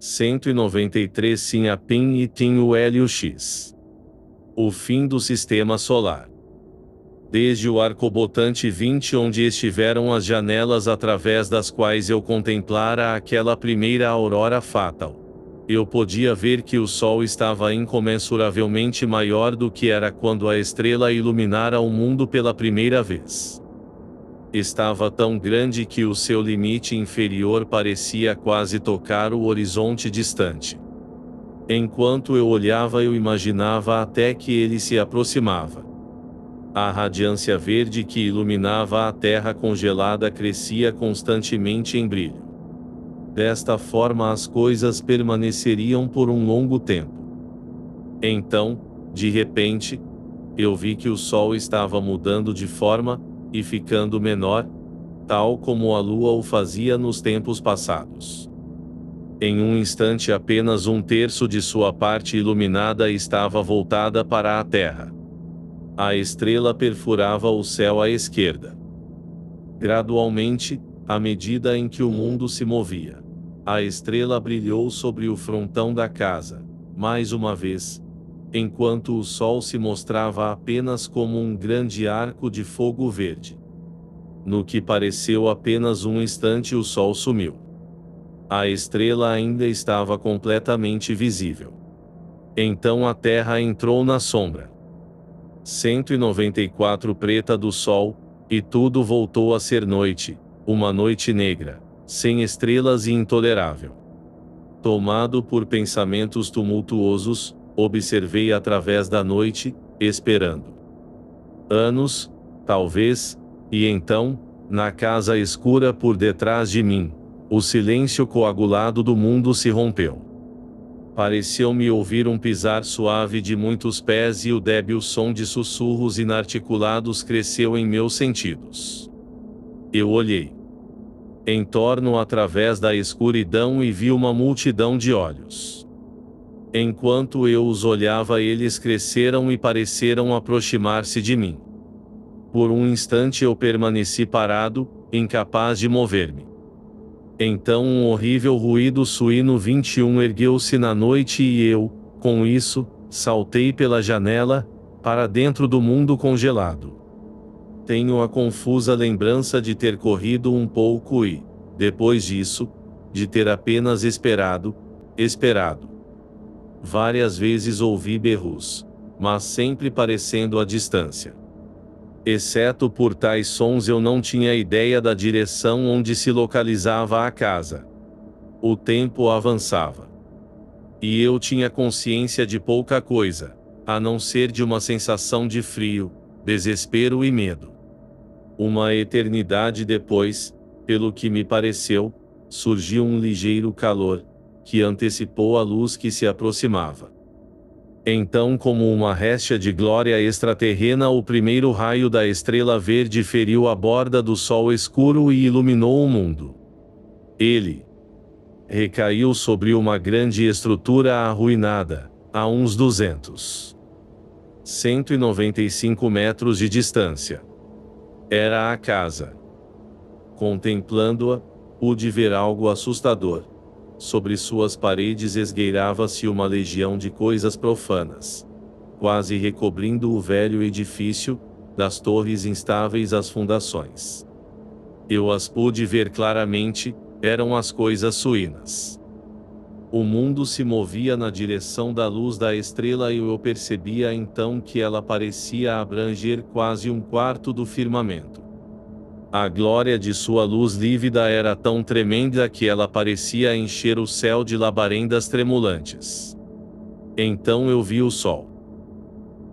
193 Sim, a PIN e TIM o Hélio-X. O fim do sistema solar. Desde o arcobotante 20, onde estiveram as janelas através das quais eu contemplara aquela primeira aurora fatal, eu podia ver que o Sol estava incomensuravelmente maior do que era quando a estrela iluminara o mundo pela primeira vez. Estava tão grande que o seu limite inferior parecia quase tocar o horizonte distante. Enquanto eu olhava, eu imaginava até que ele se aproximava. A radiância verde que iluminava a Terra congelada crescia constantemente em brilho. Desta forma as coisas permaneceriam por um longo tempo. Então, de repente, eu vi que o Sol estava mudando de forma, e ficando menor, tal como a Lua o fazia nos tempos passados. Em um instante apenas um terço de sua parte iluminada estava voltada para a Terra. A estrela perfurava o céu à esquerda. Gradualmente, à medida em que o mundo se movia, a estrela brilhou sobre o frontão da casa, mais uma vez, enquanto o Sol se mostrava apenas como um grande arco de fogo verde. No que pareceu apenas um instante, o Sol sumiu. A estrela ainda estava completamente visível. Então a Terra entrou na sombra. 194 Preta do Sol, e tudo voltou a ser noite, uma noite negra, sem estrelas e intolerável. Tomado por pensamentos tumultuosos, observei através da noite, esperando. Anos, talvez, e então, na casa escura por detrás de mim, o silêncio coagulado do mundo se rompeu. Pareceu-me ouvir um pisar suave de muitos pés e o débil som de sussurros inarticulados cresceu em meus sentidos. Eu olhei em torno através da escuridão e vi uma multidão de olhos. Enquanto eu os olhava, eles cresceram e pareceram aproximar-se de mim. Por um instante eu permaneci parado, incapaz de mover-me. Então um horrível ruído suíno 21 ergueu-se na noite e eu, com isso, saltei pela janela, para dentro do mundo congelado. Tenho a confusa lembrança de ter corrido um pouco e, depois disso, de ter apenas esperado. Várias vezes ouvi berros, mas sempre parecendo à distância. Exceto por tais sons, eu não tinha ideia da direção onde se localizava a casa. O tempo avançava. E eu tinha consciência de pouca coisa, a não ser de uma sensação de frio, desespero e medo. Uma eternidade depois, pelo que me pareceu, surgiu um ligeiro calor, que antecipou a luz que se aproximava. Então, como uma réstia de glória extraterrena, o primeiro raio da estrela verde feriu a borda do Sol escuro e iluminou o mundo. Ele recaiu sobre uma grande estrutura arruinada, a uns 195 metros de distância. Era a casa. Contemplando-a, pude ver algo assustador. Sobre suas paredes esgueirava-se uma legião de coisas profanas, quase recobrindo o velho edifício, das torres instáveis às fundações. Eu as pude ver claramente, eram as coisas suínas. O mundo se movia na direção da luz da estrela e eu percebia então que ela parecia abranger quase um quarto do firmamento. A glória de sua luz lívida era tão tremenda que ela parecia encher o céu de labaredas tremulantes. Então eu vi o sol.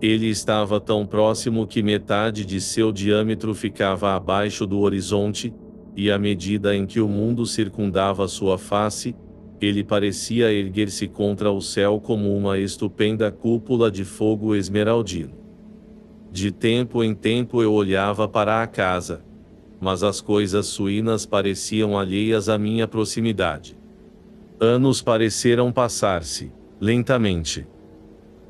Ele estava tão próximo que metade de seu diâmetro ficava abaixo do horizonte, e à medida em que o mundo circundava sua face, ele parecia erguer-se contra o céu como uma estupenda cúpula de fogo esmeraldino. De tempo em tempo eu olhava para a casa, mas as coisas suínas pareciam alheias à minha proximidade. Anos pareceram passar-se, lentamente.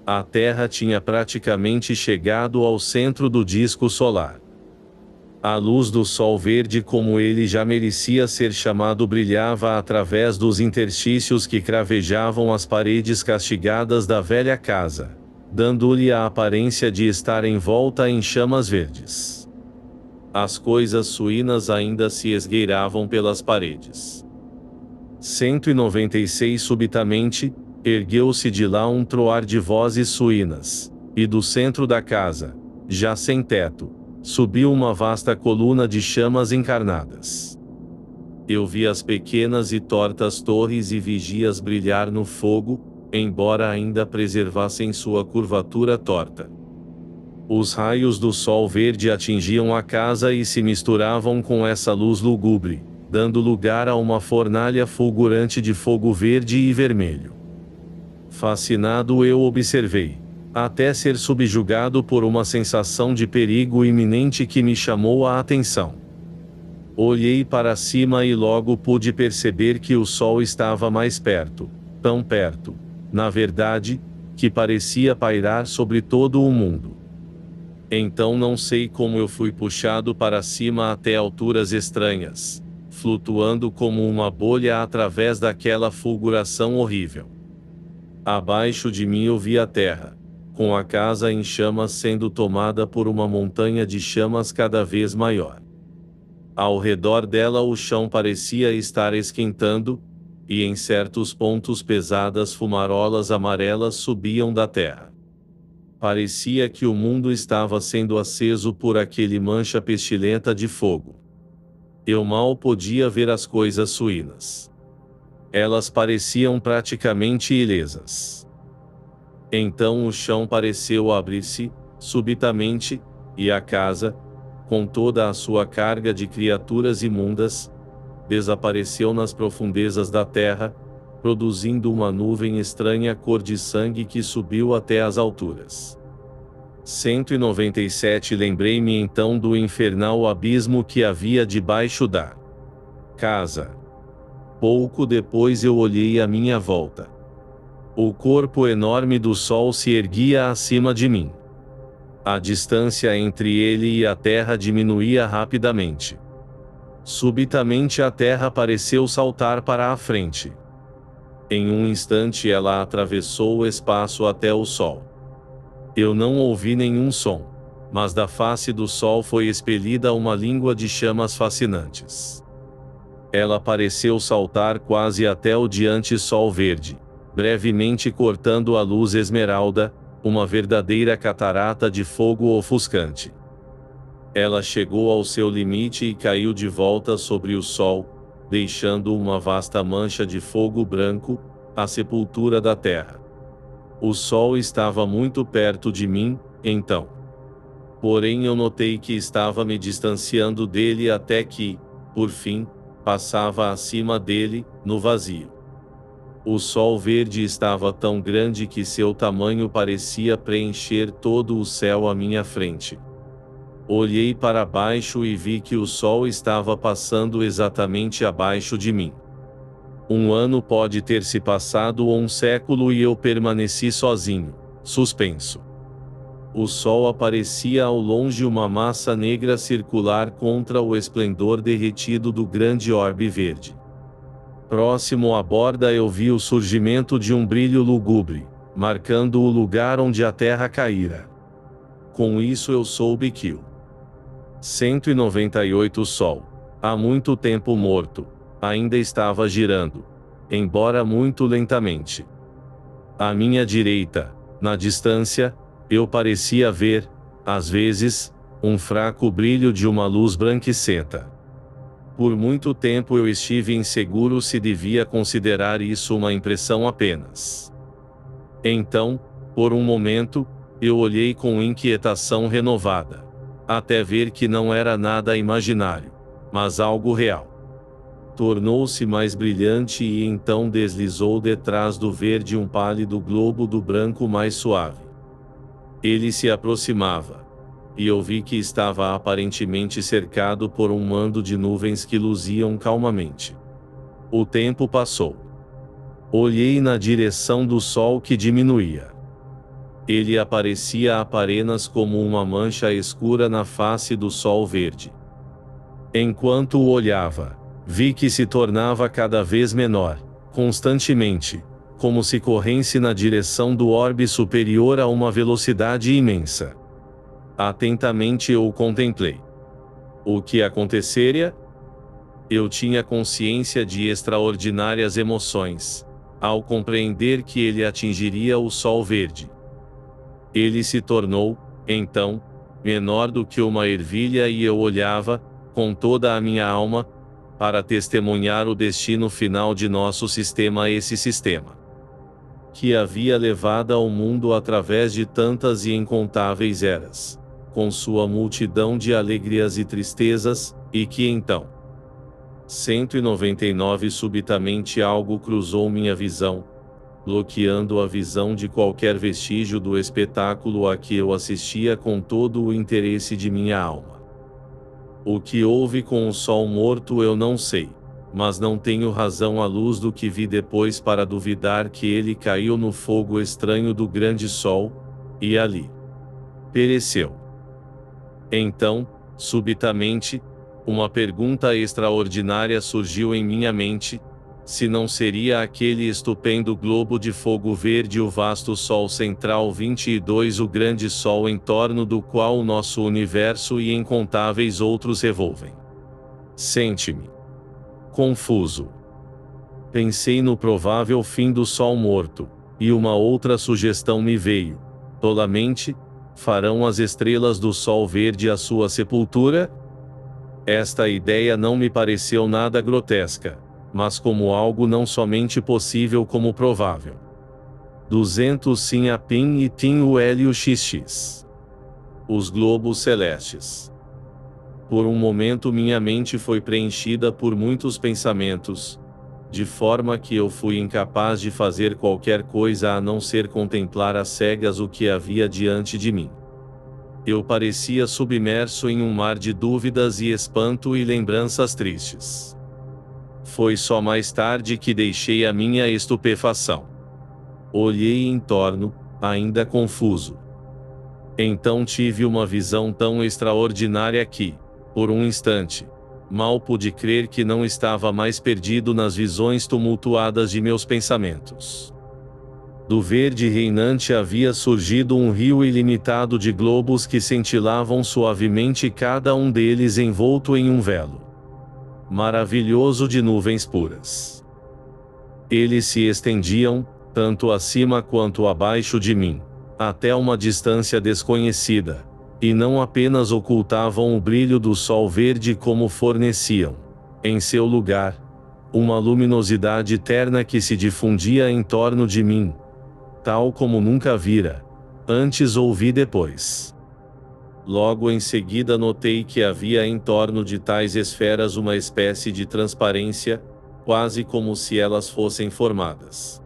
A Terra tinha praticamente chegado ao centro do disco solar. A luz do sol verde, como ele já merecia ser chamado, brilhava através dos interstícios que cravejavam as paredes castigadas da velha casa, dando-lhe a aparência de estar envolta em chamas verdes. As coisas suínas ainda se esgueiravam pelas paredes. 196 Subitamente, ergueu-se de lá um troar de vozes suínas, e do centro da casa, já sem teto, subiu uma vasta coluna de chamas encarnadas. Eu vi as pequenas e tortas torres e vigias brilhar no fogo, embora ainda preservassem sua curvatura torta. Os raios do sol verde atingiam a casa e se misturavam com essa luz lúgubre, dando lugar a uma fornalha fulgurante de fogo verde e vermelho. Fascinado eu observei, até ser subjugado por uma sensação de perigo iminente que me chamou a atenção. Olhei para cima e logo pude perceber que o sol estava mais perto, tão perto, na verdade, que parecia pairar sobre todo o mundo. Então não sei como eu fui puxado para cima até alturas estranhas, flutuando como uma bolha através daquela fulguração horrível. Abaixo de mim eu vi a terra, com a casa em chamas sendo tomada por uma montanha de chamas cada vez maior. Ao redor dela o chão parecia estar esquentando, e em certos pontos pesadas fumarolas amarelas subiam da terra. Parecia que o mundo estava sendo aceso por aquele mancha pestilenta de fogo. Eu mal podia ver as coisas suínas. Elas pareciam praticamente ilesas. Então o chão pareceu abrir-se, subitamente, e a casa, com toda a sua carga de criaturas imundas, desapareceu nas profundezas da terra, produzindo uma nuvem estranha cor de sangue que subiu até as alturas. 197 Lembrei-me então do infernal abismo que havia debaixo da casa. Pouco depois eu olhei à minha volta. O corpo enorme do sol se erguia acima de mim. A distância entre ele e a terra diminuía rapidamente. Subitamente a terra pareceu saltar para a frente. Em um instante ela atravessou o espaço até o sol. Eu não ouvi nenhum som, mas da face do sol foi expelida uma língua de chamas fascinantes. Ela pareceu saltar quase até o diante sol verde, brevemente cortando a luz esmeralda, uma verdadeira catarata de fogo ofuscante. Ela chegou ao seu limite e caiu de volta sobre o sol, deixando uma vasta mancha de fogo branco, a sepultura da terra. O sol estava muito perto de mim, então. Porém eu notei que estava me distanciando dele até que, por fim, passava acima dele, no vazio. O sol verde estava tão grande que seu tamanho parecia preencher todo o céu à minha frente. Olhei para baixo e vi que o sol estava passando exatamente abaixo de mim. Um ano pode ter se passado ou um século e eu permaneci sozinho, suspenso. O sol aparecia ao longe uma massa negra circular contra o esplendor derretido do grande orbe verde. Próximo à borda eu vi o surgimento de um brilho lúgubre, marcando o lugar onde a terra caíra. Com isso eu soube que o 198 Sol, há muito tempo morto, ainda estava girando, embora muito lentamente. À minha direita, na distância, eu parecia ver, às vezes, um fraco brilho de uma luz branquicenta. Por muito tempo eu estive inseguro se devia considerar isso uma impressão apenas. Então, por um momento, eu olhei com inquietação renovada, até ver que não era nada imaginário, mas algo real. Tornou-se mais brilhante e então deslizou detrás do verde um pálido globo do branco mais suave. Ele se aproximava, e eu vi que estava aparentemente cercado por um mando de nuvens que luziam calmamente. O tempo passou. Olhei na direção do sol que diminuía. Ele aparecia apenas como uma mancha escura na face do sol verde. Enquanto o olhava, vi que se tornava cada vez menor, constantemente, como se corresse na direção do orbe superior a uma velocidade imensa. Atentamente eu o contemplei. O que aconteceria? Eu tinha consciência de extraordinárias emoções, ao compreender que ele atingiria o sol verde. Ele se tornou, então, menor do que uma ervilha e eu olhava, com toda a minha alma, para testemunhar o destino final de nosso sistema a esse sistema, que havia levado ao mundo através de tantas e incontáveis eras, com sua multidão de alegrias e tristezas, e que então 199 subitamente algo cruzou minha visão, bloqueando a visão de qualquer vestígio do espetáculo a que eu assistia com todo o interesse de minha alma. O que houve com o sol morto eu não sei, mas não tenho razão à luz do que vi depois para duvidar que ele caiu no fogo estranho do grande sol, e ali pereceu. Então, subitamente, uma pergunta extraordinária surgiu em minha mente: se não seria aquele estupendo globo de fogo verde o vasto Sol Central 22 o grande Sol em torno do qual o nosso universo e incontáveis outros revolvem? Sente-me confuso. Pensei no provável fim do Sol morto, e uma outra sugestão me veio: tolamente, farão as estrelas do Sol verde a sua sepultura? Esta ideia não me pareceu nada grotesca, mas como algo não somente possível como provável. 200 Sim a Pin e Tim o Hélio XX. Os globos celestes. Por um momento minha mente foi preenchida por muitos pensamentos, de forma que eu fui incapaz de fazer qualquer coisa a não ser contemplar às cegas o que havia diante de mim. Eu parecia submerso em um mar de dúvidas e espanto e lembranças tristes. Foi só mais tarde que deixei a minha estupefação. Olhei em torno, ainda confuso. Então tive uma visão tão extraordinária que, por um instante, mal pude crer que não estava mais perdido nas visões tumultuadas de meus pensamentos. Do verde reinante havia surgido um rio ilimitado de globos que cintilavam suavemente, cada um deles envolto em um velo maravilhoso de nuvens puras. Eles se estendiam, tanto acima quanto abaixo de mim, até uma distância desconhecida, e não apenas ocultavam o brilho do sol verde como forneciam, em seu lugar, uma luminosidade terna que se difundia em torno de mim, tal como nunca vira, antes ou vi depois. Logo em seguida notei que havia em torno de tais esferas uma espécie de transparência, quase como se elas fossem formadas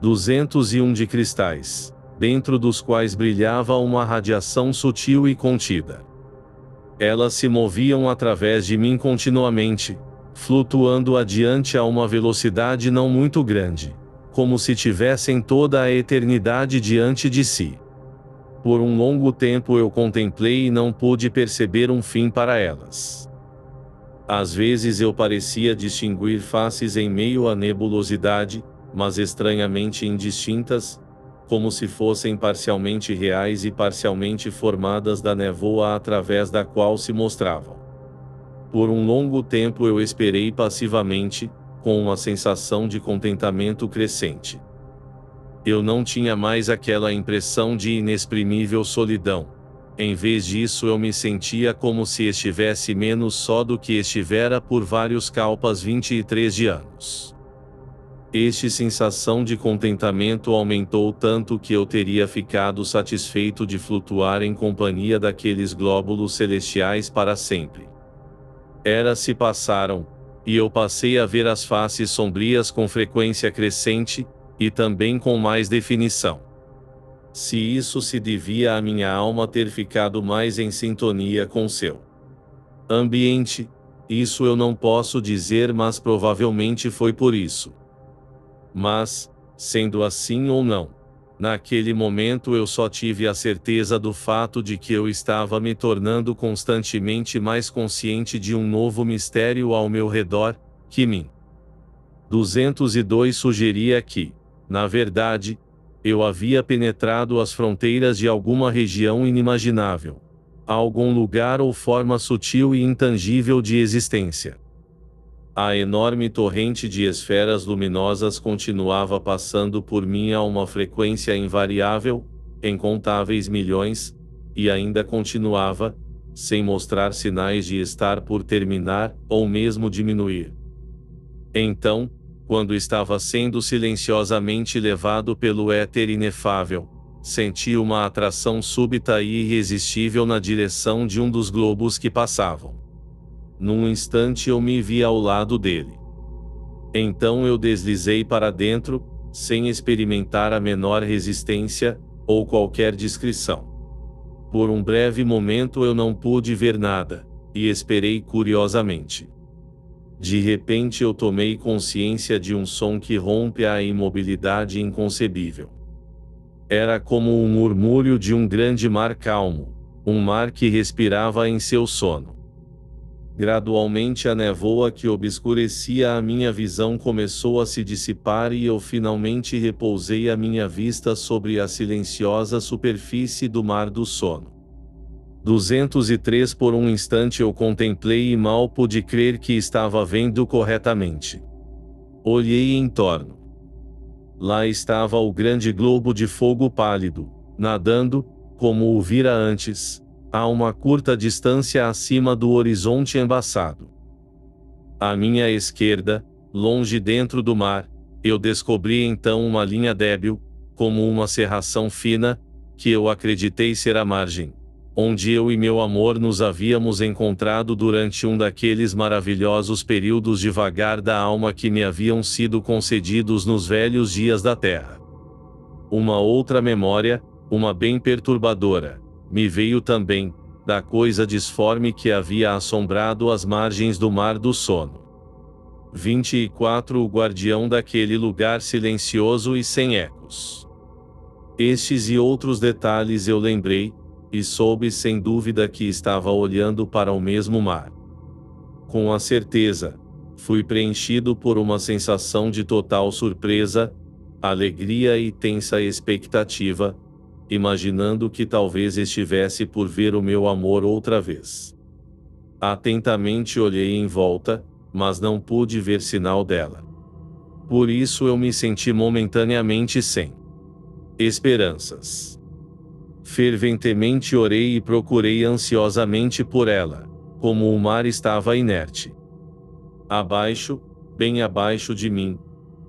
201 de cristais, dentro dos quais brilhava uma radiação sutil e contida. Elas se moviam através de mim continuamente, flutuando adiante a uma velocidade não muito grande, como se tivessem toda a eternidade diante de si. Por um longo tempo eu contemplei e não pude perceber um fim para elas. Às vezes eu parecia distinguir faces em meio à nebulosidade, mas estranhamente indistintas, como se fossem parcialmente reais e parcialmente formadas da névoa através da qual se mostravam. Por um longo tempo eu esperei passivamente, com uma sensação de contentamento crescente. Eu não tinha mais aquela impressão de inexprimível solidão. Em vez disso eu me sentia como se estivesse menos só do que estivera por vários kalpas 23 de anos. Esta sensação de contentamento aumentou tanto que eu teria ficado satisfeito de flutuar em companhia daqueles glóbulos celestiais para sempre. Eras se passaram, e eu passei a ver as faces sombrias com frequência crescente, e também com mais definição. Se isso se devia à minha alma ter ficado mais em sintonia com seu ambiente, isso eu não posso dizer, mas provavelmente foi por isso. Mas, sendo assim ou não, naquele momento eu só tive a certeza do fato de que eu estava me tornando constantemente mais consciente de um novo mistério ao meu redor, que mim. 202 sugeria que, na verdade, eu havia penetrado as fronteiras de alguma região inimaginável, algum lugar ou forma sutil e intangível de existência. A enorme torrente de esferas luminosas continuava passando por mim a uma frequência invariável, incontáveis milhões, e ainda continuava, sem mostrar sinais de estar por terminar, ou mesmo diminuir. Então, quando estava sendo silenciosamente levado pelo éter inefável, senti uma atração súbita e irresistível na direção de um dos globos que passavam. Num instante eu me vi ao lado dele. Então eu deslizei para dentro, sem experimentar a menor resistência, ou qualquer discrição. Por um breve momento eu não pude ver nada, e esperei curiosamente. De repente eu tomei consciência de um som que rompe a imobilidade inconcebível. Era como o murmúrio de um grande mar calmo, um mar que respirava em seu sono. Gradualmente a névoa que obscurecia a minha visão começou a se dissipar e eu finalmente repousei a minha vista sobre a silenciosa superfície do mar do sono. 203 Por um instante eu contemplei e mal pude crer que estava vendo corretamente. Olhei em torno. Lá estava o grande globo de fogo pálido, nadando, como o vira antes, a uma curta distância acima do horizonte embaçado. À minha esquerda, longe dentro do mar, eu descobri então uma linha débil, como uma serração fina, que eu acreditei ser a margem, onde eu e meu amor nos havíamos encontrado durante um daqueles maravilhosos períodos de vagar da alma que me haviam sido concedidos nos velhos dias da terra. Uma outra memória, uma bem perturbadora, me veio também, da coisa disforme que havia assombrado as margens do mar do sono. 24 O guardião daquele lugar silencioso e sem ecos. Estes e outros detalhes eu lembrei, e soube sem dúvida que estava olhando para o mesmo mar. Com a certeza, fui preenchido por uma sensação de total surpresa, alegria e tensa expectativa, imaginando que talvez estivesse por ver o meu amor outra vez. Atentamente olhei em volta, mas não pude ver sinal dela. Por isso eu me senti momentaneamente sem esperanças. Ferventemente orei e procurei ansiosamente por ela, como o mar estava inerte. Abaixo, bem abaixo de mim,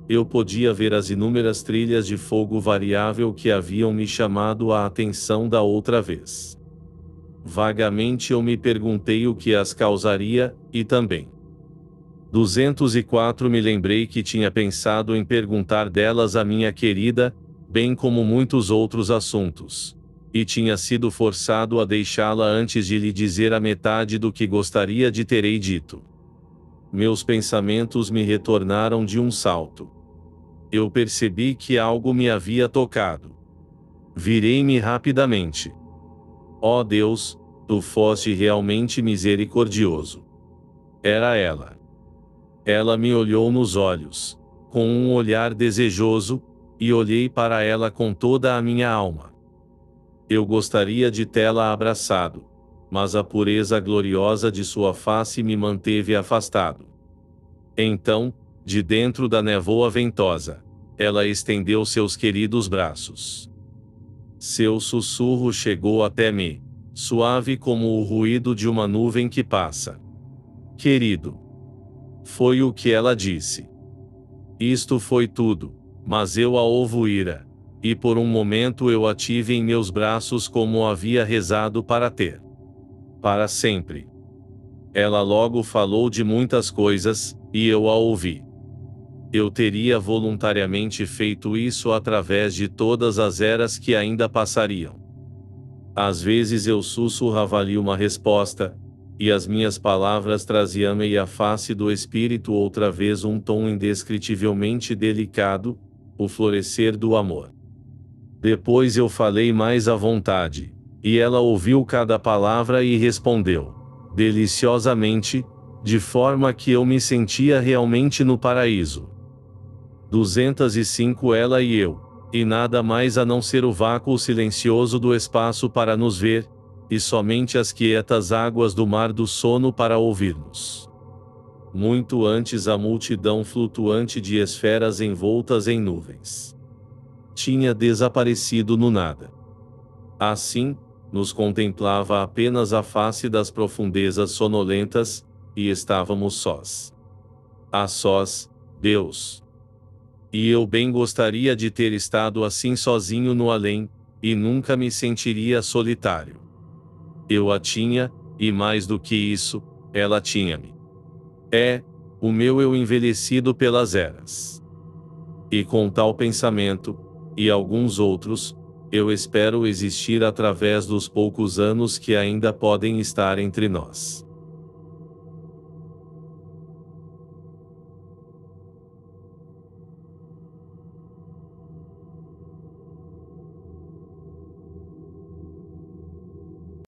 eu podia ver as inúmeras trilhas de fogo variável que haviam me chamado a atenção da outra vez. Vagamente eu me perguntei o que as causaria, e também 204 me lembrei que tinha pensado em perguntar delas à minha querida, bem como muitos outros assuntos, e tinha sido forçado a deixá-la antes de lhe dizer a metade do que gostaria de terei dito. Meus pensamentos me retornaram de um salto. Eu percebi que algo me havia tocado. Virei-me rapidamente. Ó Deus, tu foste realmente misericordioso. Era ela. Ela me olhou nos olhos, com um olhar desejoso, e olhei para ela com toda a minha alma. Eu gostaria de tê-la abraçado, mas a pureza gloriosa de sua face me manteve afastado. Então, de dentro da névoa ventosa, ela estendeu seus queridos braços. Seu sussurro chegou até mim, suave como o ruído de uma nuvem que passa. Querido. Foi o que ela disse. Isto foi tudo, mas eu a ouvi-ra, e por um momento eu a tive em meus braços como havia rezado para ter. Para sempre. Ela logo falou de muitas coisas, e eu a ouvi. Eu teria voluntariamente feito isso através de todas as eras que ainda passariam. Às vezes eu sussurrava-lhe uma resposta, e as minhas palavras traziam-me à face do espírito outra vez um tom indescritivelmente delicado, o florescer do amor. Depois eu falei mais à vontade, e ela ouviu cada palavra e respondeu, deliciosamente, de forma que eu me sentia realmente no paraíso. 205 Ela e eu, e nada mais a não ser o vácuo silencioso do espaço para nos ver, e somente as quietas águas do mar do sono para ouvir-nos. Muito antes a multidão flutuante de esferas envoltas em nuvens tinha desaparecido no nada. Assim, nos contemplava apenas a face das profundezas sonolentas, e estávamos sós. A sós, Deus. E eu bem gostaria de ter estado assim sozinho no além, e nunca me sentiria solitário. Eu a tinha, e mais do que isso, ela tinha-me. O meu eu envelhecido pelas eras. E com tal pensamento, e alguns outros, eu espero existir através dos poucos anos que ainda podem estar entre nós.